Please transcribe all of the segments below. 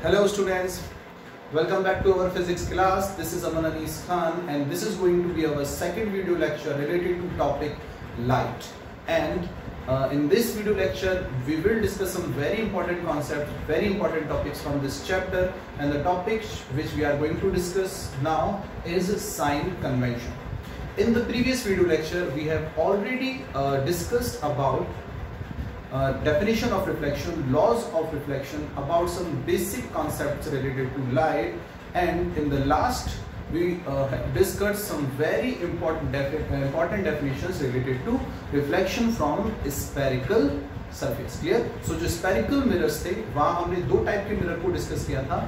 Hello students, welcome back to our physics class. This is Aman Anis Khan and this is going to be our second video lecture related to topic light. And in this video lecture we will discuss some very important concepts, very important topics from this chapter, and the topics which we are going to discuss now is sign convention. In the previous video lecture we have already discussed about definition of reflection, laws of reflection, about some basic concepts related to light, and in the last we discussed some very important definitions related to reflection from spherical surface. Clear? So जो spherical mirrors थे वहाँ हमने दो type के mirror को discuss किया था,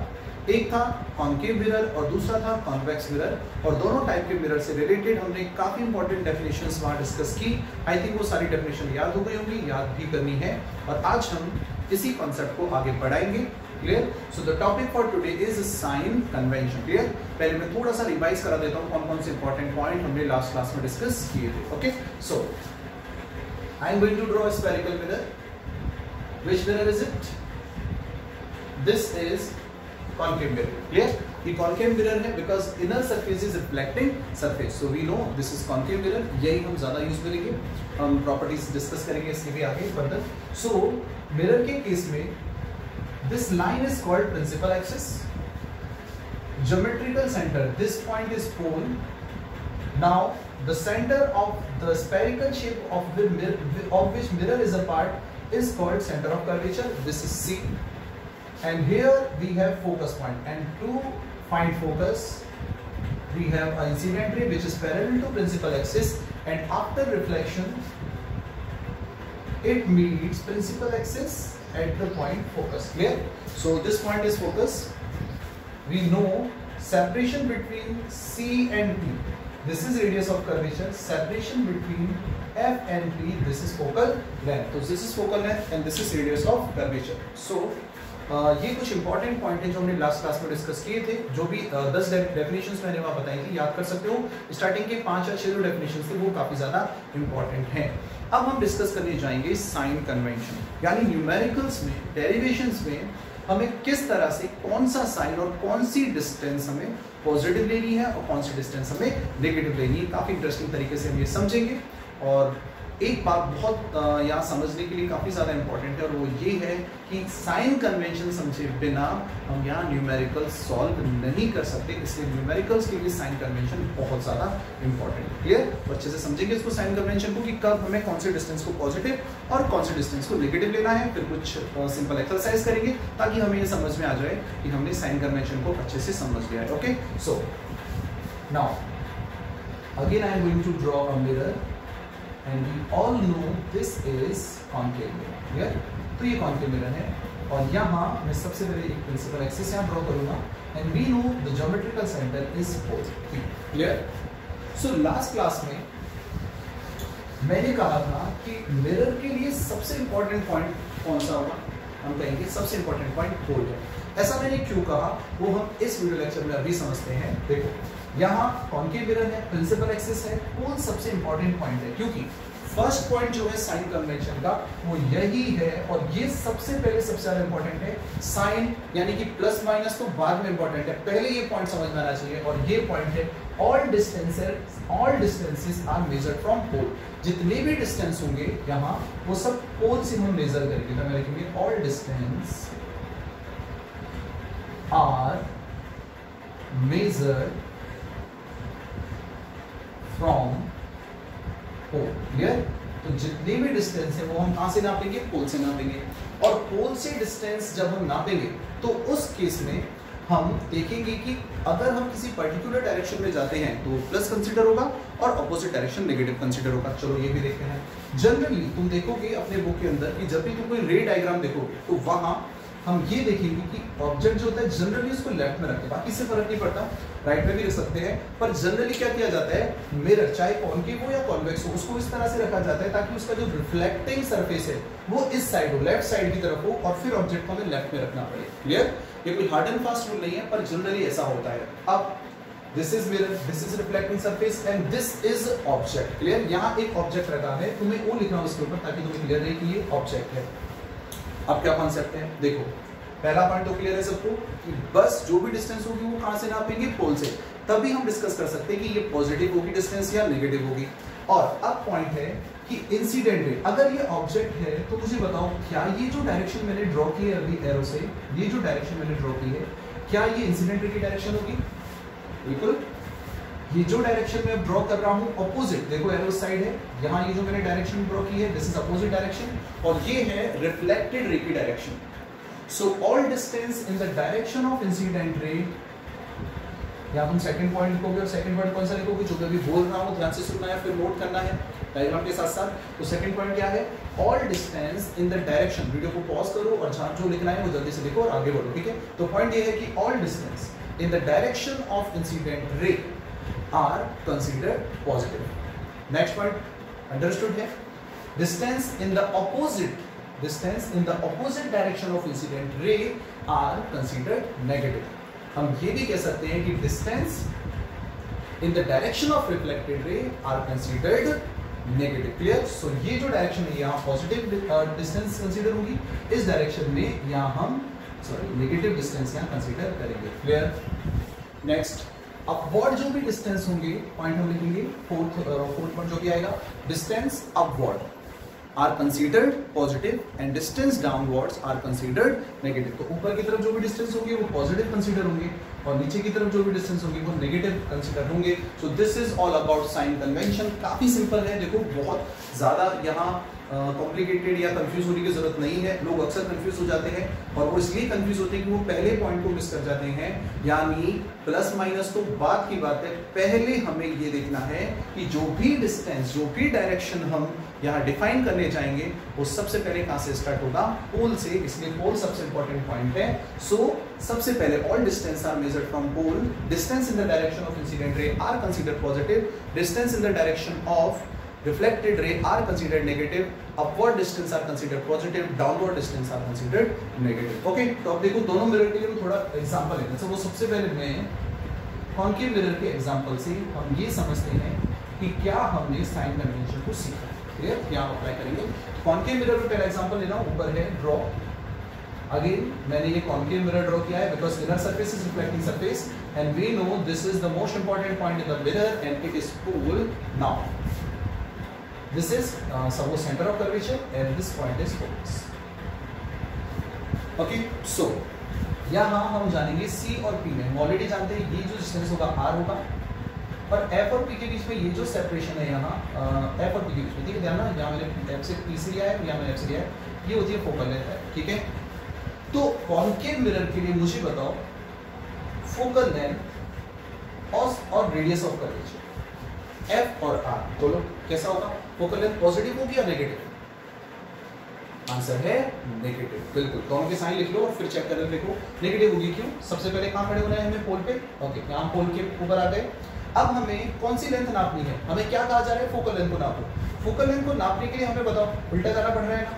एक था कॉन्केव मिरर और दूसरा था कॉन्वेक्स मिरर, और दोनों टाइप के मिरर से रिलेटेड हमने काफी इंपॉर्टेंट डेफिनेशंस वहां डिस्कस की। आई थिंक वो सारी डेफिनेशन याद हो गई होंगी, याद भी करनी है, और आज हम इसी कॉन्सेप्ट को आगे बढ़ाएंगे। Clear? So the topic for today is sine convention. Clear? पहले मैं थोड़ा सा रिवाइज करा देता हूँ कौन कौन से इंपॉर्टेंट पॉइंट हमने लास्ट क्लास में डिस्कस किए थे। Okay, so I am going to draw a spherical mirror. Which mirror is it? This is concave mirror. Clear? ये concave mirror है because inner surface is reflecting surface. So we know this is concave mirror. यही हम ज़्यादा use करेंगे, हम properties discuss करेंगे इसके भी आगे further. So mirror के केस में this line is called principal axis. Geometrical center, this point is pole. Now the center of the spherical shape of the mirror, of which mirror is a part, is called center of curvature. This is C. And here we have focus point, and to find focus we have an incident ray which is parallel to principal axis, and after reflection it meets principal axis at the point focus. Clear? So this point is focus. We know separation between C and P, this is radius of curvature. Separation between F and P, this is focal length. So this is focal length and this is radius of curvature. So ये कुछ important point है जो हमने last class में discuss किए थे, जो भी 10 डेफिनेशंस मैंने वहां बताई थी, याद कर सकते हो। स्टार्टिंग के 5 या 6 जो डेफिनेशंस थे वो काफी ज्यादा इंपॉर्टेंट हैं। अब हम डिस्कस करने जाएंगे साइन कन्वेंशन, यानी न्यूमेरिकल्स में, डेरिवेशंस में हमें किस तरह से कौन सा साइन और कौन सी डिस्टेंस हमें पॉजिटिव लेनी है और कौन सी डिस्टेंस हमें नेगेटिव लेनी है। काफी इंटरेस्टिंग तरीके से हम ये समझेंगे। और एक बात बहुत यहाँ समझने के लिए काफ़ी ज़्यादा इंपॉर्टेंट है, और वो ये है कि साइन कन्वेंशन समझे बिना हम यहाँ न्यूमेरिकल सॉल्व नहीं कर सकते, इसलिए न्यूमेरिकल्स के लिए साइन कन्वेंशन बहुत ज़्यादा इंपॉर्टेंट है। क्लियर? तो अच्छे से समझेंगे इसको, साइन कन्वेंशन को, कि कब हमें कौन से डिस्टेंस को पॉजिटिव और कौन से डिस्टेंस को नेगेटिव लेना है। फिर कुछ सिंपल एक्सरसाइज करेंगे ताकि हमें ये समझ में आ जाए कि हमने साइन कन्वेंशन को अच्छे से समझ लिया है। Okay, so now again I am going to draw a mirror, and we all know this is concave mirror. Clear? तो ये concave mirror है, और यहाँ मैं सबसे पहले एक principal axis यहाँ ड्रॉ करूँगा, and we know the geometrical center is pole P. Clear? So last class में मैंने कहा था कि मिरर के लिए सबसे important point कौन सा होगा? हम कहेंगे सबसे important point pole है। ऐसा मैंने क्यों कहा वो हम इस वीडियो लेक्चर में अभी समझते हैं। देखो, यहाँ कॉन्केव मिरर है, प्रिंसिपल एक्सिस है, पोल सबसे इंपॉर्टेंट पॉइंट है, क्योंकि फर्स्ट पॉइंट जो है साइन कन्वेंशन का वो यही है, और ये सबसे पहले सबसे ज्यादा इंपॉर्टेंट है। साइन यानी कि प्लस माइनस तो बाद में इंपॉर्टेंट है, पहले ये पॉइंट समझ में आना चाहिए, और ये पॉइंट है all distances are measured from pole. जितने भी डिस्टेंस होंगे यहाँ वो सब पोल से हम मेजर करेंगे। तो मैं लिखेंगे all distance are measured from pole. Clear? तो जितने भी डिस्टेंस है वो हम कहां से नापेंगे? पोल से नापेंगे, और पोल से डिस्टेंस जब हम नापेंगे तो उस केस में हम देखेंगे कि अगर हम किसी पर्टिकुलर डायरेक्शन में जाते हैं तो प्लस कंसीडर होगा और ऑपोजिट डायरेक्शन नेगेटिव कंसीडर होगा। चलो ये भी देखते हैं। जनरली तुम देखोगे अपने बुक के अंदर कि जब भी तुम कोई रे डायग्राम देखोगे तो वहां हम ये देखेंगे कि ऑब्जेक्ट जो होता है जनरली उसको लेफ्ट में रखते हैं, बाकी से फर्क नहीं पड़ता, राइट में भी रख सकते हैं, पर जनरली क्या किया जाता है, मिरर चाहे कॉन्केव हो या कॉन्वेक्स हो उसको इस तरह से रखा जाता है ताकि उसका जो रिफ्लेक्टिंग सरफेस है वो इस साइड हो, लेफ्ट साइड की तरफ हो, और फिर ऑब्जेक्ट को हमें लेफ्ट में रखना पड़े। क्लियर? ये कोई हार्ड एंड फास्ट रूल नहीं है, पर जनरली ऐसा होता है। अब this is mirror, this is reflecting surface and this is object. Clear? यहाँ एक ऑब्जेक्ट रखा है, तुम्हें वो लिखना है उसके ऊपर ताकि तुम्हें क्लियर रहे कि ये ऑब्जेक्ट है। अब क्या कॉन्सेप्ट है देखो, पहला पॉइंट तो क्लियर है सबको कि बस जो भी डिस्टेंस होगी वो कहां से नापेंगे, पोल से, तभी हम डिस्कस कर सकते हैं कि ये पॉजिटिव होगी डिस्टेंस या नेगेटिव होगी। और अब पॉइंट है कि इंसिडेंट रे, अगर ये ऑब्जेक्ट है तो मुझे बताओ क्या ये जो डायरेक्शन मैंने ड्रॉ की है अभी एरो से, ये जो डायरेक्शन मैंने ड्रॉ की है, क्या ये इंसिडेंट रे की डायरेक्शन होगी? बिल्कुल। ये जो डायरेक्शन मैं ड्रॉ कर रहा हूं ऑपोजिट, देखो एरो साइड है, यहां ये जो मैंने डायरेक्शन ड्रॉ की है दिस इज अपोजिट डायरेक्शन, और ये है रिफ्लेक्टेड रे की direction. So all distance in the direction of incident रे, यहाँ तुम सेकंड पॉइंट लिखोगे, और सेकंड पॉइंट कौन सा लिखोगे, जो मैं अभी बोल रहा हूँ ध्यान से सुनना है, फिर नोट करना है डायग्राम के साथ साथ। तो सेकंड पॉइंट क्या है, all distance in the direction, video को पॉज करो और जहां जो लिखना है वो जल्दी से लिखो और आगे बढ़ो, ठीक है। तो पॉइंट ये है कि all distance in the direction of incident ray are considered positive. Next point understood है। Distance in the opposite, distance in the opposite direction of incident ray are considered negative. हम ये भी कह सकते हैं कि distance in the direction of reflected ray are considered negative. Clear? So ये जो डायरेक्शन है यहाँ पॉजिटिव डिस्टेंस कंसीडर होगी, इस डायरेक्शन में यहाँ हम नेगेटिव डिस्टेंस यहाँ कंसीडर करेंगे। क्लियर? नेक्स्ट, अपवर्ड जो भी डिस्टेंस होंगे, पॉइंट हम लिखेंगे फोर्थ पॉइंट जो भी आएगा, distance upward are considered positive and distance downwards are considered negative. तो ऊपर की तरफ जो भी डिस्टेंस होंगे वो पॉजिटिव कंसीडर होंगे, और नीचे की तरफ जो भी डिस्टेंस होंगे वो नेगेटिव कंसीडर होंगे। So this is all about sign convention. काफी सिंपल है, देखो बहुत ज्यादा यहाँ कॉम्प्लिकेटेड या कंफ्यूज होने की जरूरत नहीं है। लोग अक्सर कंफ्यूज हो जाते हैं, और वो इसलिए कंफ्यूज होते हैं कि वो पहले पॉइंट को मिस कर जाते हैं, यानी प्लस माइनस तो बाद की बात है, पहले हमें ये देखना है कि जो भी डिस्टेंस, जो भी डायरेक्शन हम यहाँ डिफाइन करने जाएंगे वो सबसे पहले कहाँ से स्टार्ट होगा, पोल से। इसलिए पोल सबसे इंपॉर्टेंट पॉइंट है। सो सबसे पहले all distance are measured from pole, distance in the direction of incident ray are considered positive, distance in the direction of reflected ray are considered negative, upward distance are considered positive, downward distance are considered negative. Okay, तो अब देखो दोनों mirror के लिए मैं थोड़ा example लेते हैं। वो सबसे पहले मैं कॉन्केव मिरर के एग्जांपल से हम ये समझते हैं कि क्या हमने साइन कन्वेंशन को सीखा। क्लियर? क्या हम अप्लाई करेंगे। कॉन्केव मिरर में पहला एग्जांपल लेना, ऊपर है ड्रॉ। अगेन मैंने ये कॉन्केव मिरर ड्रॉ किया है because inner surface is reflecting surface and we know this is the most important point in the mirror and it is pole. Now this is suppose center of curvature and this point is focus. Okay, so यहाँ हम जानेंगे C और P में, हम already जानते हैं ये जो डिस्टेंस होगा R होगा, और F और P के बीच में ये जो सेपरेशन है यहाँ F और P के बीच में, ठीक है ध्यान ना, यहाँ मैंने F से P से लिया है, यहाँ मैंने F से लिया है, ये होती है फोकल लेंथ है, ठीक है। तो कॉन्केव मिरर के लिए मुझे बताओ फोकल लेंथ और रेडियस ऑफ कर्वेचर F और R बोलो कैसा होगा, फोकल लेंथ पॉजिटिव होगी या नेगेटिव? आंसर है नेगेटिव, बिल्कुल। दोनों के साइन लिख लो और फिर चेक करके देखो नेगेटिव होगी क्यों। सबसे पहले कहां खड़े होना है हमें, पोल पे। ओके, यहां पोल के ऊपर आ गए। अब हमें कौन सी लेंथ नापनी है, हमें क्या कहा जा रहा है, फोकल लेंथ को नापो। फोकल लेंथ को नापने के लिए हमें बताओ उल्टा जाना पड़ रहा है ना,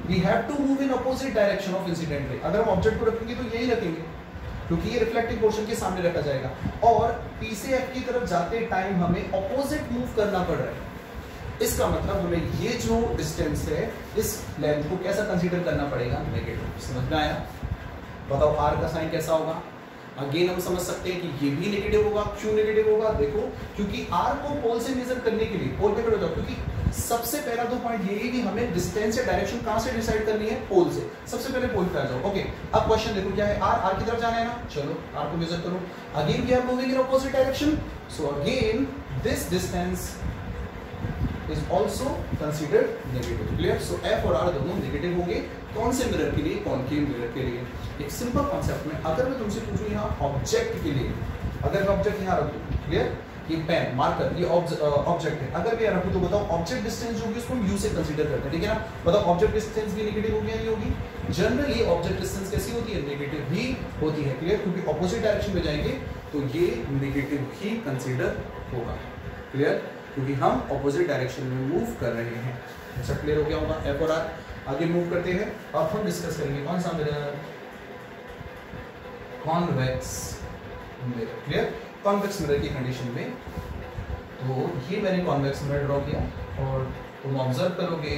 we have to move in opposite direction of incident ray. अगर हम ऑब्जेक्ट को रखेंगे तो यही रखेंगे क्योंकि ये रिफ्लेक्टिव पोर्शन के सामने रखा जाएगा, और P से F की तरफ जाते टाइम हमें ऑपोजिट मूव करना पड़ रहा है। इसका मतलब हमें ये जो डिस्टेंस है इस लेंथ को कैसा कंसीडर करना पड़ेगा, नेगेटिव। समझ में आया? बताओ R का साइन कैसा होगा। अगेन हम समझ सकते हैं कि ये भी नेगेटिव होगा। क्यों नेगेटिव होगा, देखो क्योंकि R को पोल से मेजर करने के लिए, पोल पे खड़े हो जाओ, क्योंकि सबसे पहला दो पॉइंट ये है कि हमें डिस्टेंस या डायरेक्शन कहां से डिसाइड करनी है, पोल से। सबसे पहले पोल पे आ जाओ। ओके, अब क्वेश्चन देखो क्या है, R की तरफ जाना है ना, चलो R को मेजर करो। Again we are moving in opposite direction, so again this distance is also considered negative. Clear? So F और R दोनों नेगेटिव होंगे। कौन से मिरर के लिए, कॉन्केव मिरर के लिए। एक सिंपल कॉन्सेप्ट में अगर मैं तुमसे पूछूं यहाँ ऑब्जेक्ट के लिए, अगर मैं ऑब्जेक्ट यहाँ रखूं, क्लियर, ये पेन मार्कर ये ऑब्जेक्ट है, अगर मैं रखूं तो बताओ ऑब्जेक्ट डिस्टेंस जो होगी उसको हम U से कंसीडर करते हैं, ठीक है ना। बताओ ऑब्जेक्ट डिस्टेंस भी नेगेटिव होगी या नहीं होगी। जनरली ऑब्जेक्ट डिस्टेंस कैसी होती है, नेगेटिव ही होती है। क्लियर? क्योंकि ऑपोजिट डायरेक्शन में जाएंगे तो ये नेगेटिव ही कंसीडर होगा। क्लियर? क्योंकि हम ऑपोजिट डायरेक्शन में मूव कर रहे हैं। अच्छा, क्लियर हो गया होगा। F और R आगे मूव करते हैं। अब हम डिस्कस करेंगे कौन सा mirror, convex mirror. Clear? Convex mirror की कंडीशन में तो ये मैंने कॉन्वेक्स मिरर ड्रॉ किया और तुम ऑब्जर्व करोगे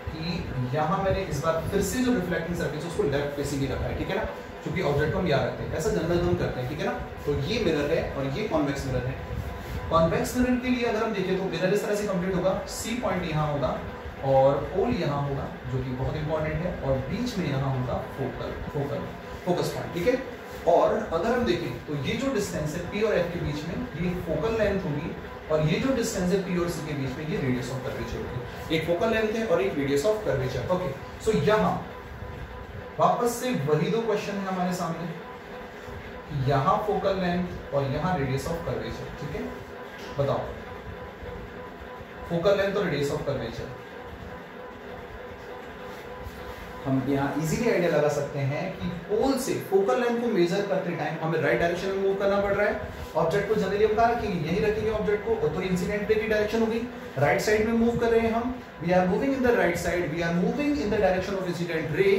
कि यहाँ मैंने इस बार फिर से जो रिफ्लेक्टिंग सरफेस उसको लेफ्ट फेसिंग ही रखा है, ठीक है ना, क्योंकि ऑब्जेक्ट को हम याद रखते हैं, ऐसा जनरल हम करते हैं, ठीक है ना। तो ये मिरर है और ये कॉन्वेक्स मिरर है। कॉन्वेक्स मिरर के लिए अगर हम देखें तो मिरर इस तरह से कंप्लीट होगा, सी पॉइंट यहाँ होगा और पोल यहाँ होगा जो कि बहुत इंपॉर्टेंट है, और बीच में यहाँ होगा फोकस पॉइंट, ठीक है। और अगर हम देखें तो ये जो डिस्टेंस है P और F के बीच में ये फोकल लेंथ होगी, और ये जो डिस्टेंस है P और C के बीच में ये रेडियस ऑफ कर्वेचर होगी। एक फोकल लेंथ है और एक रेडियस ऑफ कर्वेचर। ओके, सो यहाँ वापस से वही दो क्वेश्चन है हमारे सामने, यहाँ फोकल लेंथ और यहाँ रेडियस ऑफ कर्वेचर, ठीक है। बताओ फोकल लेंथ और रेडियस ऑफ कर्वेचर, हम यहाँ इजीली आइडिया लगा सकते हैं कि पोल से फोकल लेंथ को मेजर करते टाइम हमें राइट डायरेक्शन में मूव करना पड़ रहा है। ऑब्जेक्ट को जनरली हम कहाँ रखेंगे, यही रखेंगे ऑब्जेक्ट को, तो इंसिडेंट रे की डायरेक्शन होगी, राइट साइड में मूव कर रहे हैं हम, we are moving in the right side, we are moving in the direction of incident ray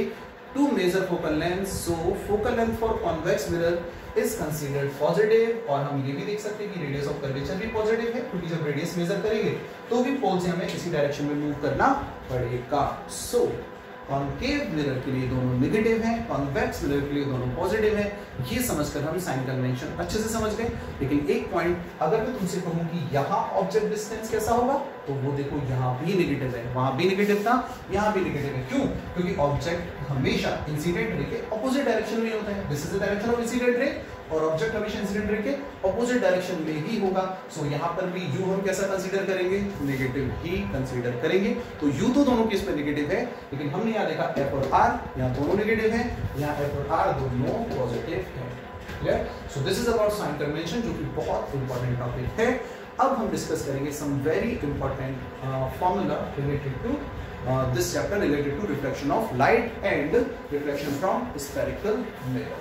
to measure focal length. So focal length for convex mirror is considered positive, और हम ये भी देख सकते हैं कि रेडियस ऑफ कर्वेचर भी positive है, क्योंकि जब रेडियस मेजर करेंगे तो भी पोल से हमें इसी डायरेक्शन में मूव करना पड़ेगा। सो कॉन्केव मिरर के लिए दोनों नेगेटिव हैं, कॉन्वेक्स मिरर के लिए दोनों पॉजिटिव हैं। ये समझकर हम साइन कन्वेंशन अच्छे से समझ गए। लेकिन एक पॉइंट, अगर मैं तुमसे कहूं कि यहाँ ऑब्जेक्ट डिस्टेंस कैसा होगा, तो वो देखो यहाँ भी नेगेटिव है, वहां भी नेगेटिव था, यहाँ भी नेगेटिव है। क्यों? क्योंकि ऑब्जेक्ट हमेशा इंसिडेंट रे के ऑपोजिट डायरेक्शन में होता है। This is the direction of incident रे, और ऑब्जेक्ट हमेशा इंसिडेंट रे के ऑपोजिट डायरेक्शन में ही होगा। सो यहाँ पर भी u हम कैसा कंसीडर करेंगे, नेगेटिव ही कंसीडर करेंगे। तो u तो दोनों केस में नेगेटिव है, लेकिन हमने यहाँ देखा f और r यहाँ दोनों नेगेटिव है, यहाँ f और r दोनों पॉजिटिव है। Clear? So this is about sign convention, जो कि बहुत इंपॉर्टेंट टॉपिक है। अब हम डिस्कस करेंगे some very important formula related to this chapter related to reflection of light and reflection from spherical mirror।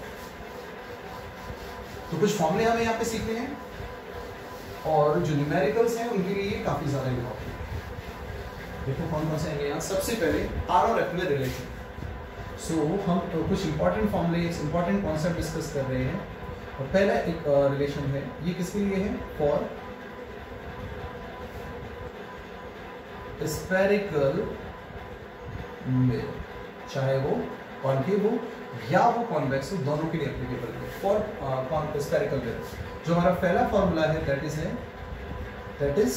तो कुछ फॉर्मूले हमें यहाँ पे सीखने हैं, और जो न्यूमेरिकल्स हैं उनके लिए काफी ज्यादा इंपॉर्टेंट है। देखो कौन कौन से हैं यहाँ। सबसे पहले R और F में रिलेशन। सो हम कुछ इंपॉर्टेंट फॉर्मूले, इंपॉर्टेंट कॉन्सेप्ट डिस्कस कर रहे हैं। और पहला एक रिलेशन है, ये किसके लिए है, फॉर स्फेरिकल मिरर, चाहे वो कॉन्केव हो या वो कॉन्वेक्स हो, दोनों के लिए एप्लीकेबल है फॉर स्फेरिकल मिरर। जो हमारा पहला फॉर्मूला है that is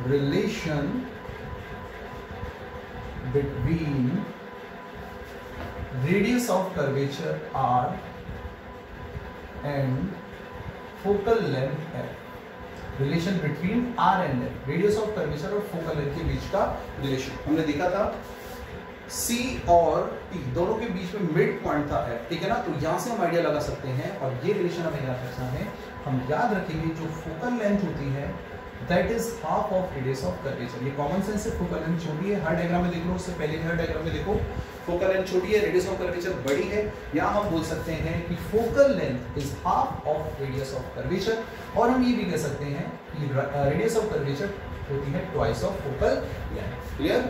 relation between radius of curvature r and focal length f। Relation between r and f, radius of curvature और फोकल लेंथ के बीच का रिलेशन। हमने देखा था C और T दोनों के बीच में मिड पॉइंट था F, ठीक है ना। तो यहाँ से हम आइडिया लगा सकते हैं, और ये रिलेशन हमें याद रखना है। हम याद रखेंगे जो फोकल लेंथ होती है that is half of radius of curvature. ये कॉमन सेंस है, फोकल लेंथ छोटी है, हर डायग्राम में देख लो, उससे पहले हर डायग्राम में देखो फोकल लेंथ छोटी है, रेडियस ऑफ कर्वेचर बड़ी है। यहाँ हम बोल सकते हैं कि focal length is half of radius of curvature, और हम ये भी कह सकते हैं कि रेडियस ऑफ कर्वेचर होती है twice of focal length. Clear?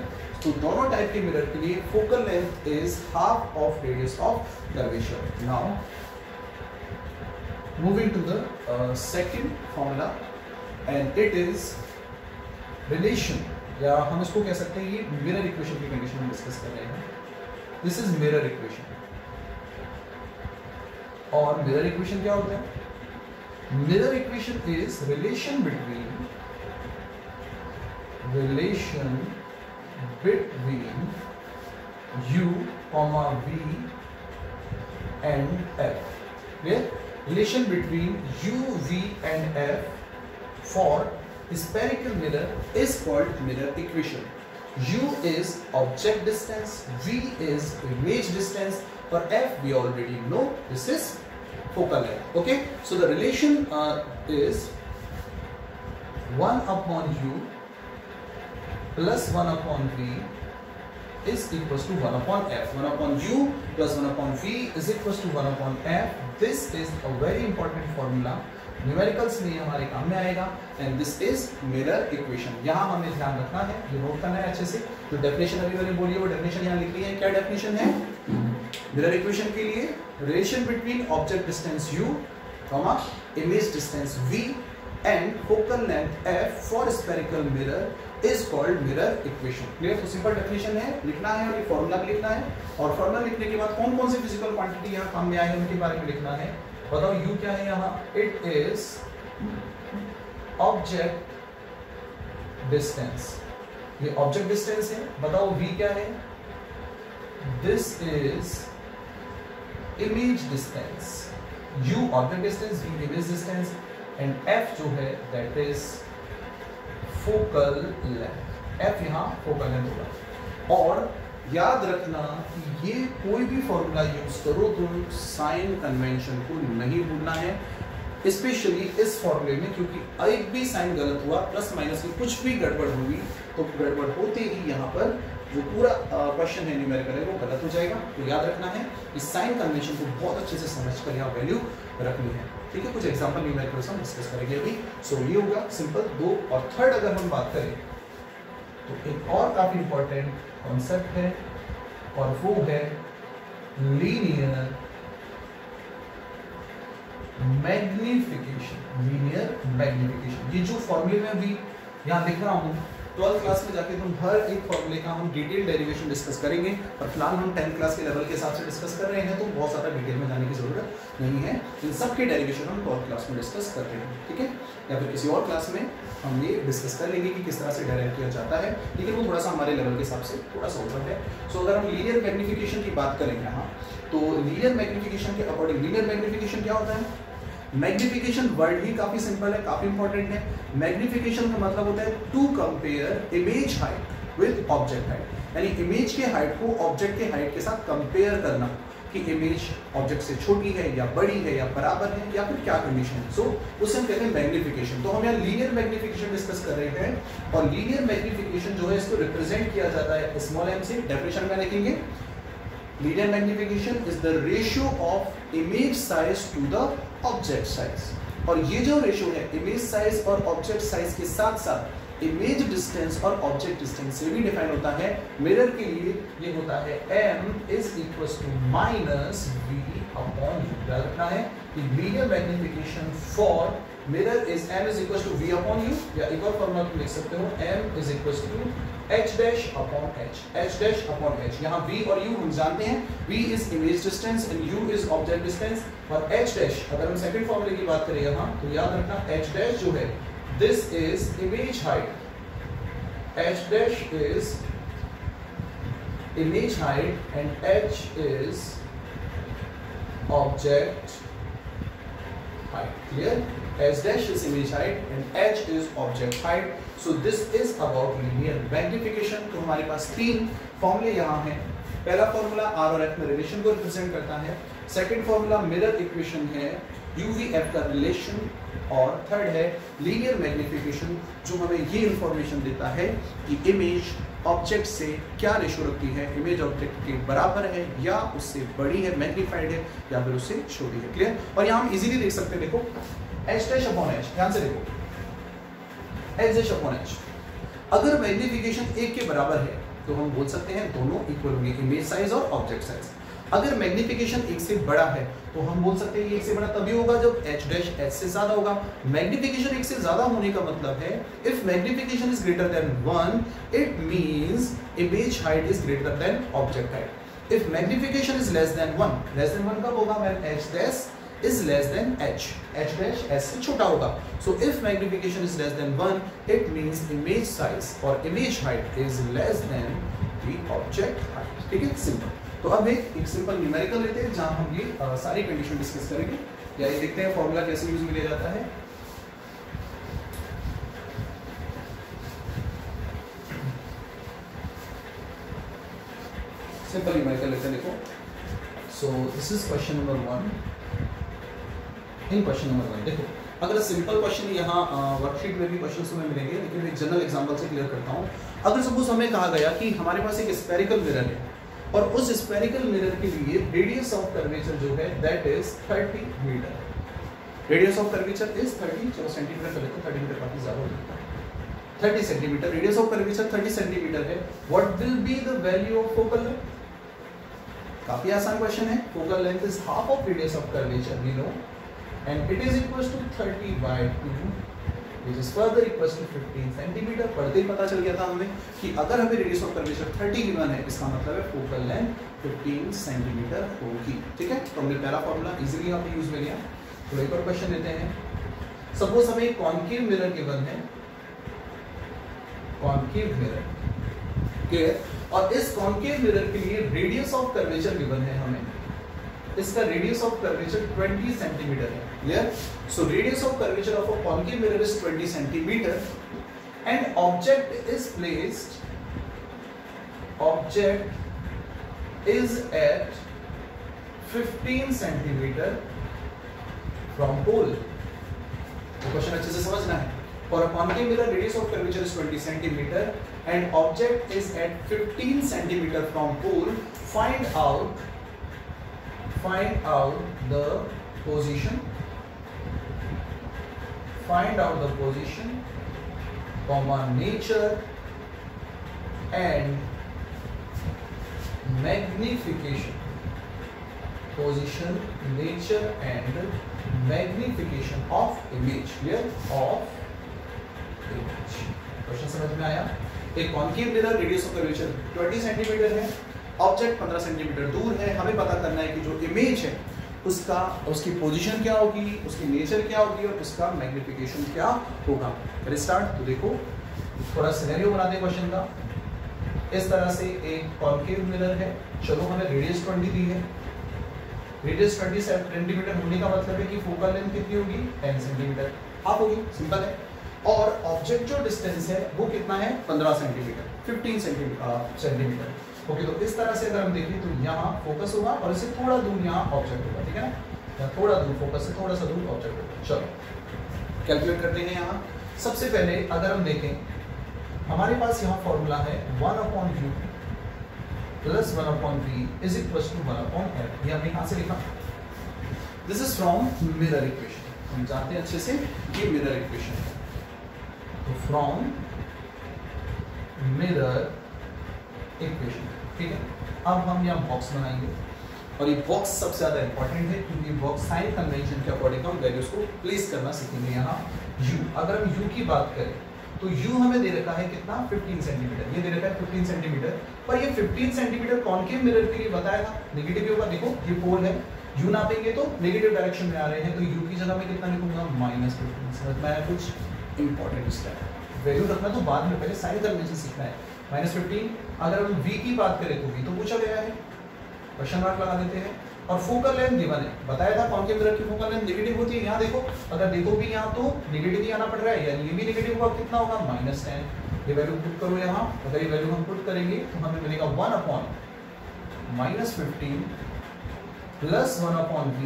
तो दोनों टाइप के मिरर के लिए focal length is half of radius of curvature. Now moving to the second formula, and it is relation, या हम इसको कह सकते हैं ये मिरर इक्वेशन की कंडीशन हम डिस्कस कर रहे हैं। This is mirror equation. और मिरर इक्वेशन क्या होता है? Mirror equation is relation between u, v and f. Clear? Relation between u, v and f for spherical mirror is called mirror equation. U is object distance, v is image distance, for f we already know this is focal length. Okay, so the relation is 1 upon u plus 1 upon v is equals to 1 upon f. 1 upon u plus 1 upon v is equals to 1 upon f. This is a very important formula. Numericals में हमारे काम में आएगा, and this is mirror equation. यहाँ हमें ध्यान रखना है, ये नोट करना है अच्छे से। जो डेफिनेशन अभी मैंने बोली है वो डेफिनेशन यहाँ लिख ली है। क्या डेफिनेशन है मिरर इक्वेशन के लिए? Relation between object distance u, image distance v and focal length f for spherical mirror is called mirror equation. Clear? तो सिंपल डेफिनेशन है, लिखना है और ये फॉर्मूला भी लिखना है, और फॉर्मूला लिखने के बाद कौन कौन से फिजिकल क्वांटिटी यहाँ काम में आए हैं उनके बारे में लिखना है। बताओ u क्या है यहाँ? इट इज ऑब्जेक्ट डिस्टेंस, ये ऑब्जेक्ट डिस्टेंस है। बताओ v क्या है? This is image distance, u object distance, v image distance, and f जो है that is focal length. f यहाँ फोकल लेंथ होगा। और याद रखना कि ये कोई भी फॉर्मूला यूज करो तो साइन कन्वेंशन को नहीं भूलना है, स्पेशली इस फॉर्मूले में, क्योंकि एक भी साइन गलत हुआ, प्लस माइनस में कुछ भी गड़बड़ हुई तो गड़बड़ होते ही यहाँ पर जो पूरा क्वेश्चन है न्यूमेरिकल है वो गलत हो जाएगा। तो याद रखना है इस साइन कन्वेंशन को बहुत अच्छे से समझकर यहाँ वैल्यू रखनी है। ठीक है, कुछ एग्जांपल न्यूमेरिकल हम डिस्कस करेंगे अभी। सो ये होगा सिंपल 2। और थर्ड अगर हम बात करें तो एक और काफी इंपॉर्टेंट कॉन्सेप्ट है और वो है लीनियर मैग्निफिकेशन। लीनियर मैग्निफिकेशन, ये जो फॉर्मूले में अभी यहाँ लिख रहा हूँ, 12th क्लास में जाके तुम हर एक फॉर्मूले का हम डिटेल डेरिवेशन डिस्कस करेंगे, और फिलहाल हम 10th क्लास के लेवल के हिसाब से डिस्कस कर रहे हैं, तो बहुत ज़्यादा डिटेल में जाने की जरूरत नहीं है। इन सब के डेरिवेशन हम 12th क्लास में डिस्कस कर रहे हैं, ठीक है, या फिर किसी और क्लास में हम ये डिस्कस कर लेंगे कि किस तरह से डेराइव किया जाता है, लेकिन वो थोड़ा सा हमारे लेवल के हिसाब से थोड़ा सा ऊपर है। सो अगर हम लीनियर मैग्निफिकेशन की बात करें यहाँ, तो लीनियर मैग्निफिकेशन के अकॉर्डिंग लीनियर मैग्निफिकेशन क्या होता है? मैग्निफिकेशन वर्ड ही काफी सिंपल है, काफी इंपॉर्टेंट है। मैग्निफिकेशन का मतलब होता है to compare image height with object height, यानी इमेज के हाइट को ऑब्जेक्ट के हाइट के साथ कंपेयर करना कि इमेज ऑब्जेक्ट से छोटी है या बड़ी है या बराबर है या फिर क्या कंडीशन है। सो उसे हम कहते हैं मैग्निफिकेशन। तो हम यहाँ लीनियर मैग्निफिकेशन डिस्कस कर रहे हैं, और लीनियर मैग्निफिकेशन जो है इसको रिप्रेजेंट किया जाता है स्मॉल m से। डेफिनेशन में लिखेंगे linear magnification is the ratio of image size to the object size। और ये जो रेशियो है इमेज साइज और ऑब्जेक्ट साइज के साथ साथ इमेज डिस्टेंस और ऑब्जेक्ट डिस्टेंस से भी डिफाइन होता है। मिरर के लिए ये होता है m is equals to minus v upon u। याद रखना है कि linear magnification for mirror is m is equals to v upon u, या एक और फॉर्मूला तुम लिख सकते हो m is equals to h dash upon h, h dash upon h। यहाँ v और u हम जानते हैं, v is image distance and u is object distance, और h dash अगर हम सेकंड फॉर्मूले की बात करें यहाँ, तो याद रखना h dash जो है this is image height, h dash is image height and h is object height। clear? h dash is image height and h is object height। so this is about linear magnification। तो हमारे पास 3 फॉर्मूले यहाँ हैं। पहला formula r और f में relation को represent करता है, सेकंड फॉर्मूला मिरर इक्वेशन है UV-F का रिलेशन, और थर्ड है लीनियर मैग्निफिकेशन जो हमें ये इंफॉर्मेशन देता है कि इमेज ऑब्जेक्ट से क्या रेशो रखती है, इमेज ऑब्जेक्ट के बराबर है या उससे बड़ी है, मैग्नीफाइड है या फिर उससे छोटी है। क्लियर? और यहाँ हम इजीली देख सकते हैं, देखो h dash upon h, ध्यान से देखो h dash upon h। अगर मैग्निफिकेशन 1 के बराबर है तो हम बोल सकते हैं दोनों इक्वल होंगे, इमेज साइज और ऑब्जेक्ट साइज। अगर मैग्निफिकेशन 1 से बड़ा है तो हम बोल सकते हैं ये 1 से बड़ा तभी होगा जब h dash h से ज्यादा होगा। मैग्निफिकेशन 1 से ज्यादा होने का मतलब है if magnification is greater than 1 it means image height is greater than object height. If magnification is less than 1 कब होगा? When h dash is less than h dash s से छोटा होगा। so if magnification is less than 1 it means image size or image height is less than the object height। ठीक है, simple. तो अब एक सिंपल न्यूमेरिकल लेते हैं जहां हम ये सारी कंडीशन डिस्कस करेंगे, या ये देखते हैं फॉर्मूला कैसे यूज में लिया जाता है। सिंपल न्यूमेरिकल लेते हैं, देखो। सो this is question number 1। In question number 1 देखो, अगर सिंपल क्वेश्चन यहाँ वर्कशीट में भी क्वेश्चन हमें मिलेंगे, लेकिन एक जनरल एग्जांपल से क्लियर करता हूँ। अगर सपोज हमें कहा गया कि हमारे पास एक स्फेरिकल मिरर है और उस स्फेरिकल मिरर के लिए रेडियस ऑफ कर्वेचर जो है that is 30 metre. Radius of curvature is 30, चलो सेंटीमीटर कर लेते हैं, 30 मीटर काफी ज्यादा हो जाता है, 30 centimetre. Radius of curvature 30 centimetre है। What will be the value of focal length? काफी आसान क्वेश्चन है। Focal length is half of radius of curvature we know, and it is equals to 30 by 2 which is further equals to 15 centimetre. पढ़ते ही पता चल गया था हमें कि अगर हमें रेडियस ऑफ कर्वेचर 30 गिवन है, इसका मतलब है फोकल लेंथ 15 सेंटीमीटर होगी। ठीक है, तो हमने पहला फॉर्मूला इजीली आपने यूज में लिया। तो एक और क्वेश्चन लेते हैं। सपोज हमें एक कॉन्केव मिरर गिवन है, कॉन्केव मिरर, क्लियर, और इस कॉन्केव मिरर के लिए रेडियस ऑफ कर्वेचर गिवन है हमें। इसका रेडियस ऑफ कर्वेचर 20 सेंटीमीटर है, clear. So radius of curvature of a concave mirror is 20 centimetre and object is placed, object is at 15 centimetre from pole. तो question अच्छे से समझना है। For a concave mirror, radius of curvature is 20 centimeter and object is at 15 centimeter from pole. Find out the position. Find out the position, comma, nature and magnification. Position, nature and magnification of image. Clear? Of question समझ में आया। एक concave mirror, radius of curvature 20 centimetre है, object 15 centimetre दूर है। हमें पता करना है कि जो इमेज है उसका, उसकी पोजीशन क्या होगी, उसकी नेचर क्या होगी और उसका मैग्निफिकेशन क्या होगा। फिर स्टार्ट। तो देखो थोड़ा सिनेरियो बनाते हैं क्वेश्चन का। इस तरह से एक कॉन्केव मिरर है, चलो हमें रेडियस 20 दी है। रेडियस 20 सेंटीमीटर होने का मतलब है कि फोकल लेंथ कितनी होगी, 10 सेंटीमीटर हाफ होगी, सिंपल है। और ऑब्जेक्ट जो डिस्टेंस है वो कितना है, 15 सेंटीमीटर, 15 सेंटीमीटर। ओके, तो इस तरह से अगर हम देखें तो यहाँ फोकस होगा और इससे थोड़ा दूर यहाँ ऑब्जेक्ट होगा, ठीक है ना, थोड़ा दूर फोकस से थोड़ा सा दूर ऑब्जेक्ट होगा। चलो कैलकुलेट करते हैं। यहाँ सबसे पहले अगर हम देखें, हमारे पास यहाँ फॉर्मूला है 1/u plus 1/v is equal to 1/l। ये हमने कहाँ से लिखा, this is from mirror equation. हम जानते हैं अच्छे से ये मिरर इक्वेशन है। तो फ्रॉम मिरर इक्वेशन, ठीक है। अब हम यहाँ बॉक्स बनाएंगे और ये बॉक्स सबसे ज्यादा इंपॉर्टेंट है क्योंकि बॉक्स साइन कन्वेंशन के अकॉर्डिंग हम वैल्यूज को प्लेस करना सीखेंगे। यहाँ u, अगर हम u की बात करें तो u हमें दे रखा है कितना, 15 सेंटीमीटर। ये दे रखा है 15 सेंटीमीटर, पर ये 15 सेंटीमीटर कॉन्केव मिरर के लिए बताया था नेगेटिव होगा। देखो ये पोल है, u नापेंगे तो नेगेटिव डायरेक्शन में आ रहे हैं, तो u की जगह में कितना लिखूंगा, -15। समझ में आया कुछ इंपॉर्टेंट स्टेप। वैल्यू रखना तो बाद में, पहले साइन कन्वेंशन सीखना है। -15। अगर हम v की बात करें तो v तो पूछा गया है, क्वेश्चन मार्क लगा देते हैं। और फोकल लेंथ गिवन है, बताया था कॉन्केव मिरर की फोकल लेंथ नेगेटिव होती है। यहाँ देखो, अगर देखोगे यहाँ तो नेगेटिव ही आना पड़ रहा है, यानी ये भी नेगेटिव होगा, कितना होगा, -10। ये वैल्यू पुट करो यहाँ, अगर ये वैल्यू हम पुट करेंगे तो हमें मिलेगा 1/-15 plus 1/v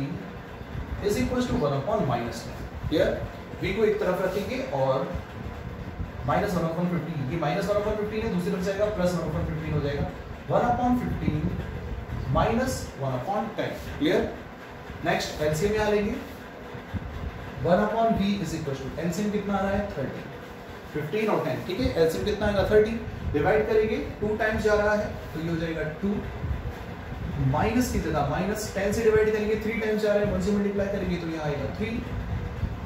is equal to 1/-10। Clear. v को एक तरफ रखेंगे और -1/15, ये -1/15 है, दूसरी तरफ जाएगा +1/15 हो जाएगा, 1/15 -1/10। क्लियर। नेक्स्ट एलसीएम यहाँ लेंगे, 1/v is equal to, LCM कितना आ रहा है, 30, 15 और 10, ठीक है। एलसीएम कितना आएगा, 30, डिवाइड करेंगे 2 टाइम्स जा रहा है तो ये हो जाएगा 2, माइनस की जगह -10 से डिवाइड करेंगे, 3 टाइम्स जा रहा है, 1 से मल्टीप्लाई करेंगे तो यहाँ आएगा 3,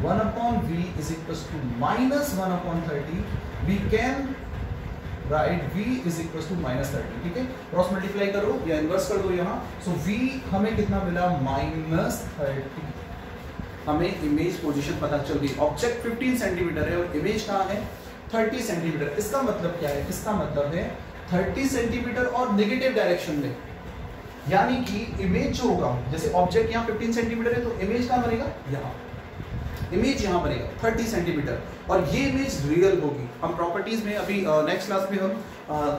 1/v is equals to -1/30. We can write v is equals to -30, ठीक है। क्रॉस मल्टीप्लाई करो या इनवर्स कर दो यहाँ, सो v हमें कितना मिला, -30। हमें इमेज पोजीशन पता चल गई। ऑब्जेक्ट 15 सेंटीमीटर है और इमेज कहाँ है, 30 सेंटीमीटर। इसका मतलब क्या है, इसका मतलब है 30 सेंटीमीटर और नेगेटिव डायरेक्शन में, यानी कि इमेज जो होगा, जैसे ऑब्जेक्ट यहाँ 15 सेंटीमीटर है तो इमेज कहाँ बनेगा, यहाँ इमेज यहाँ बनेगा 30 सेंटीमीटर और ये इमेज रियल होगी। हम प्रॉपर्टीज में अभी नेक्स्ट क्लास में हम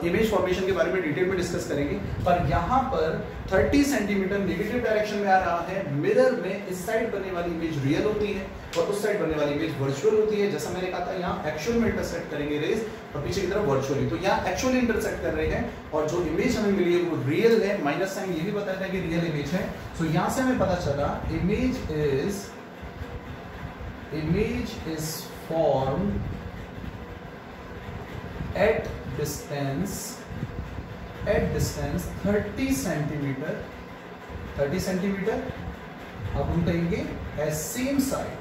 इमेज फॉर्मेशन के बारे में डिटेल में डिस्कस करेंगे, पर यहाँ पर 30 सेंटीमीटर नेगेटिव डायरेक्शन में आ रहा है। मिरर में इस साइड बनने वाली इमेज रियल होती है और उस साइड बनने वाली इमेज वर्चुअल होती है। जैसा मैंने कहा था, यहाँ एक्चुअल में इंटरसेक्ट करेंगे रेज और पीछे की तरफ वर्चुअली, तो यहाँ एक्चुअली इंटरसेक्ट कर रहे हैं और जो इमेज हमें मिली है वो रियल है। माइनस साइन ये भी बताया था कि रियल इमेज है। सो यहाँ से हमें पता चला image is formed at distance 30 centimeter। अब हम कहेंगे as same side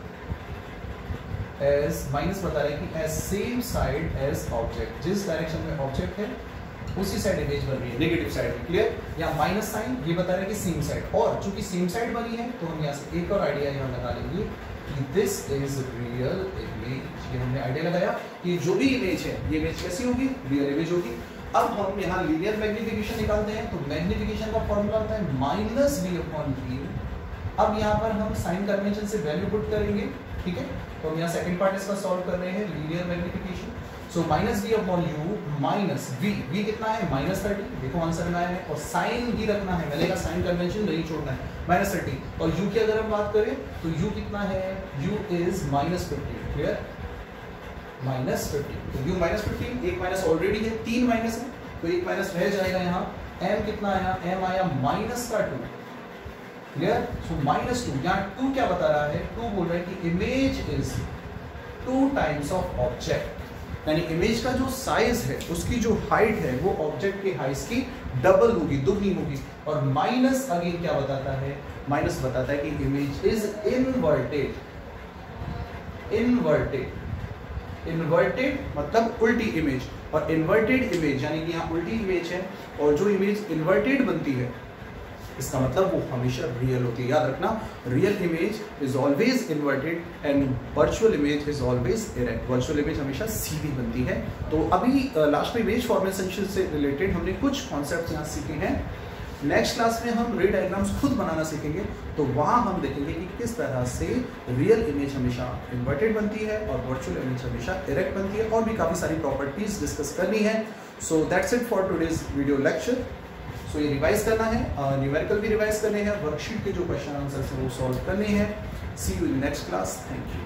as minus बता रहा है कि as same side as object, जिस डायरेक्शन में ऑब्जेक्ट है उसी साइड इमेज बन रही है, नेगेटिव साइड में, क्लियर। या माइनस साइन ये बता रहा है कि सेम साइड, और चूंकि सेम साइड बनी है तो हम यहाँ से एक और आइडिया यहाँ लगा लेंगे कि दिस इज रियल इमेज। ये हमने आइडिया लगाया कि जो भी इमेज है ये इमेज कैसी होगी, रियल इमेज होगी। अब हम यहाँ लीनियर मैग्निफिकेशन निकालते हैं, तो मैग्निफिकेशन का फॉर्मूला होता है माइनस बी अपॉन वी। अब यहाँ पर हम साइन कन्वेंशन से वैल्यू पुट करेंगे, ठीक है। तो हम यहाँ सेकंड पार्ट इसका सॉल्व कर रहे हैं, linear magnification. So minus v upon u minus v, v कितना है -30, देखो आंसर में आया है, और साइन भी रखना है, मैंने कहा साइन कन्वेंशन नहीं छोड़ना है, -30। और u की अगर हम बात करें तो u कितना है, u इज -50, क्लियर, -50। तो u -50, एक माइनस ऑलरेडी है, 3 माइनस है, तो एक माइनस रह जाएगा यहाँ। m कितना आया, m आया -2, क्लियर। सो -2, यहाँ 2 क्या बता रहा है, 2 बोल रहा है कि image is 2 times of object, यानी इमेज का जो साइज है उसकी जो हाइट है वो ऑब्जेक्ट के हाइट की डबल होगी, दुगनी होगी। और माइनस अगेन क्या बताता है, माइनस बताता है कि इमेज इज इनवर्टेड, इनवर्टेड मतलब उल्टी इमेज, और इन्वर्टेड इमेज यानी कि यहाँ उल्टी इमेज है, और जो इमेज इन्वर्टेड बनती है इसका मतलब वो हमेशा रियल होती है। याद रखना, real image is always inverted and virtual image is always erect. Virtual image हमेशा सीधी बनती है। तो अभी लास्ट में इमेज फॉर्मेशन से रिलेटेड हमने कुछ कॉन्सेप्ट्स यहाँ सीखे हैं। नेक्स्ट क्लास में हम रे डायग्राम्स खुद बनाना सीखेंगे, तो वहाँ हम देखेंगे कि किस तरह से रियल इमेज हमेशा इन्वर्टेड बनती है और वर्चुअल इमेज हमेशा इरेक्ट बनती है, और भी काफ़ी सारी प्रॉपर्टीज डिस्कस करनी है। So that's it for today's video lecture. So ये रिवाइज करना है, न्यूमेरिकल भी रिवाइज करने हैं, वर्कशीट के जो क्वेश्चन आंसर है वो सॉल्व करने हैं। See you in next class, thank you.